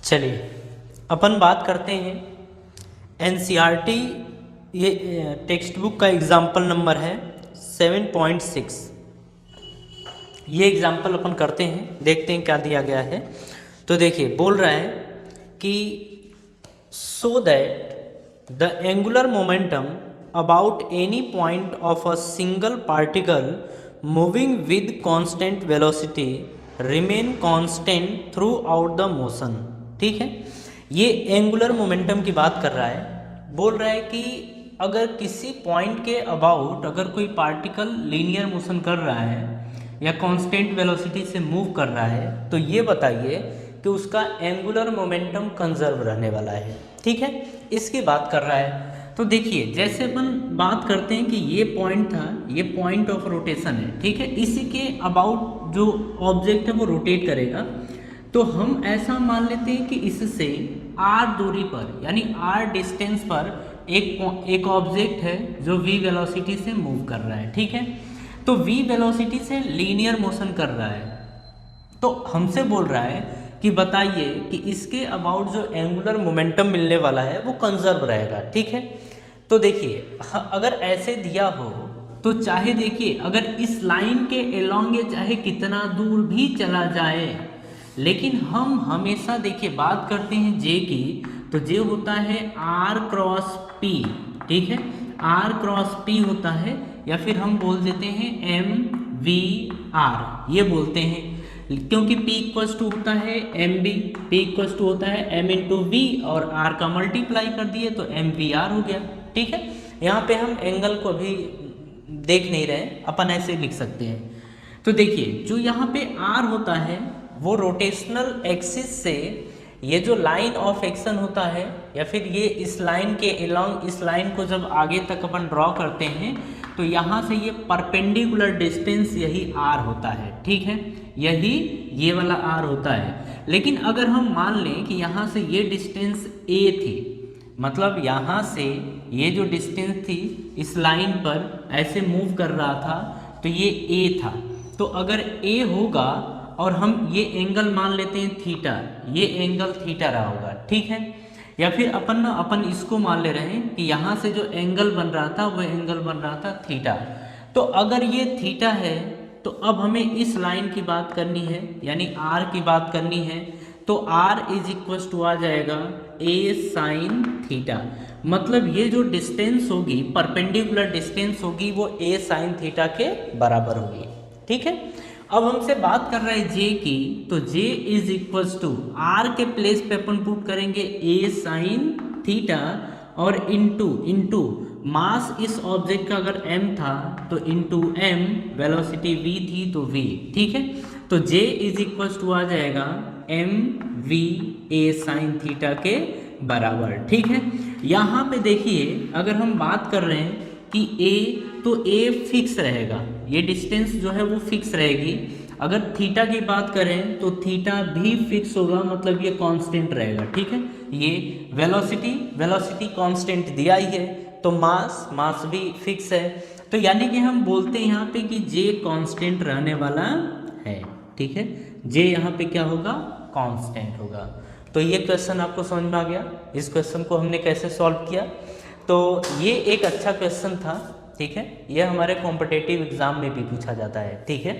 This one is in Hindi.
चलिए अपन बात करते हैं एनसीईआरटी, ये टेक्स्ट बुक का एग्जाम्पल नंबर है 7.6। ये एग्जाम्पल अपन करते हैं, देखते हैं क्या दिया गया है। तो देखिए बोल रहा है कि so that the angular momentum about any point of a single particle moving with constant velocity remain constant through out the motion. ठीक है, ये एंगुलर मोमेंटम की बात कर रहा है। बोल रहा है कि अगर किसी पॉइंट के अबाउट अगर कोई पार्टिकल लीनियर मोशन कर रहा है या कांस्टेंट वेलोसिटी से मूव कर रहा है, तो ये बताइए कि उसका एंगुलर मोमेंटम कंजर्व रहने वाला है। ठीक है, इसकी बात कर रहा है। तो देखिए जैसे अपन बात करते हैं कि ये पॉइंट था, ये पॉइंट ऑफ रोटेशन है। ठीक है, इसी के अबाउट जो ऑब्जेक्ट है वो रोटेट करेगा। तो हम ऐसा मान लेते हैं कि इससे r दूरी पर यानी r डिस्टेंस पर एक ऑब्जेक्ट है जो v वेलोसिटी से मूव कर रहा है। ठीक है, तो v वेलोसिटी से लीनियर मोशन कर रहा है। तो हमसे बोल रहा है कि बताइए कि इसके अबाउट जो एंगुलर मोमेंटम मिलने वाला है वो कंजर्व रहेगा। ठीक है, तो देखिए अगर ऐसे दिया हो तो चाहे देखिए अगर इस लाइन के एलोंग ये चाहे कितना दूर भी चला जाए, लेकिन हम हमेशा देखिए बात करते हैं जे की, तो जे होता है r क्रॉस p। ठीक है, r क्रॉस p होता है, या फिर हम बोल देते हैं mvr, ये बोलते हैं क्योंकि p इक्वल्स टू होता है mb, p इक्वल्स टू होता है m इंटू v और r का मल्टीप्लाई कर दिए तो mvr हो गया। ठीक है, यहाँ पे हम एंगल को अभी देख नहीं रहे, अपन ऐसे लिख सकते हैं। तो देखिए जो यहाँ पे r होता है वो रोटेशनल एक्सिस से ये जो लाइन ऑफ एक्शन होता है या फिर ये इस लाइन के अलोंग इस लाइन को जब आगे तक अपन ड्रॉ करते हैं तो यहाँ से ये परपेंडिकुलर डिस्टेंस यही r होता है। ठीक है, यही ये वाला r होता है। लेकिन अगर हम मान लें कि यहाँ से ये डिस्टेंस a थी, मतलब यहाँ से ये जो डिस्टेंस थी इस लाइन पर ऐसे मूव कर रहा था तो ये a था, तो अगर a होगा और हम ये एंगल मान लेते हैं थीटा, ये एंगल थीटा रहा होगा। ठीक है, या फिर अपन इसको मान ले रहे हैं कि यहाँ से जो एंगल बन रहा था वो एंगल बन रहा था थीटा। तो अगर ये थीटा है तो अब हमें इस लाइन की बात करनी है यानी r की बात करनी है, तो r इज इक्वल टू आ जाएगा a साइन थीटा। मतलब ये जो डिस्टेंस होगी परपेंडिकुलर डिस्टेंस होगी वो a साइन थीटा के बराबर होगी। ठीक है, अब हमसे बात कर रहा है जे की, तो जे इज इक्वल्स टू आर के प्लेस पे अपन पुट करेंगे ए साइन थीटा और इनटू मास इस ऑब्जेक्ट का अगर m था तो इनटू m, वेलोसिटी v थी तो v। ठीक है, तो j इज इक्वल्स टू आ जाएगा mv a साइन थीटा के बराबर। ठीक है, यहाँ पे देखिए अगर हम बात कर रहे हैं कि a, तो a फिक्स रहेगा, ये डिस्टेंस जो है वो फिक्स रहेगी। अगर थीटा की बात करें तो थीटा भी फिक्स होगा, मतलब ये कांस्टेंट रहेगा। ठीक है, ये वेलोसिटी कांस्टेंट दिया ही है, तो मास भी फिक्स है। तो यानी कि हम बोलते हैं यहाँ पे कि जे कांस्टेंट रहने वाला है। ठीक है, जे यहाँ पे क्या होगा, कांस्टेंट होगा। तो ये क्वेश्चन आपको समझ में आ गया। इस क्वेश्चन को हमने कैसे सॉल्व किया, तो ये एक अच्छा क्वेश्चन था। ठीक है, ये हमारे कॉम्पिटिटिव एग्जाम में भी पूछा जाता है। ठीक है।